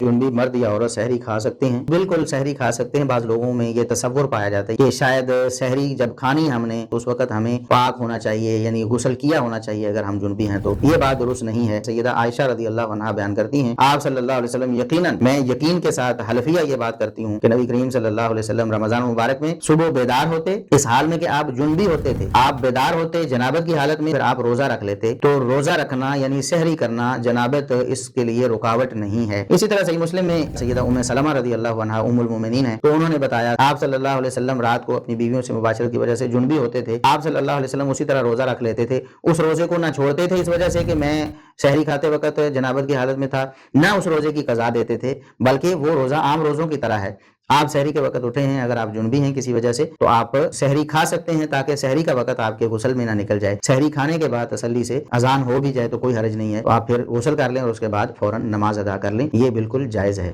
جنبی مرد یا عورت سحری کھا سکتے ہیں؟ بالکل سحری کھا سکتے ہیں۔ بعض لوگوں میں یہ تصور پایا جاتا ہے کہ شاید سحری جب کھانی ہم نے اس وقت ہمیں پاک ہونا چاہیے، یعنی غسل کیا ہونا چاہیے اگر ہم جنبی ہیں تو۔ یہ بات درست نہیں ہے۔ سیدہ عائشہ رضی اللہ عنہا بیان کرتی ہیں آپ صلی اللہ علیہ وسلم یقیناً، میں یقین کے ساتھ حلفیہ یہ بات کرتی ہوں کہ نبی کریم صلی اللہ علیہ وسلم رمضان مبارک میں صبح بیدار ہوتے، اس حال میں کہ آپ جنبی ہوتے تھے، آپ بیدار ہوتے جنابت کی حالت میں، پھر آپ روزہ رکھ لیتے۔ تو روزہ رکھنا یعنی سحری کرنا جنابت اس کے لیے رکاوٹ نہیں ہے۔ اسی طرح صحیح مسلم میں سیدہ ام سلمہ رضی اللہ عنہا ام المومنین ہیں، تو انہوں نے بتایا آپ صلی اللہ علیہ وسلم رات کو اپنی بیویوں سے مباشرت کی وجہ سے جنبی ہوتے تھے، آپ صلی اللہ علیہ وسلم اسی طرح روزہ رکھ لیتے تھے، اس روزے کو نہ چھوڑتے تھے اس وجہ سے کہ میں سحری کھاتے وقت جنابت کی حالت میں تھا، نہ اس روزے کی قضا دیتے تھے، بلکہ وہ روزہ عام روزوں کی طرح ہے۔ آپ سحری کے وقت اٹھے ہیں، اگر آپ جنبی ہیں کسی وجہ سے تو آپ سحری کھا سکتے ہیں تاکہ سحری کا وقت آپ کے غسل میں نہ نکل جائے۔ سحری کھانے کے بعد تسلی سے اذان ہو بھی جائے تو کوئی حرج نہیں ہے، تو آپ پھر غسل کر لیں اور اس کے بعد فوراً نماز ادا کر لیں، یہ بالکل جائز ہے۔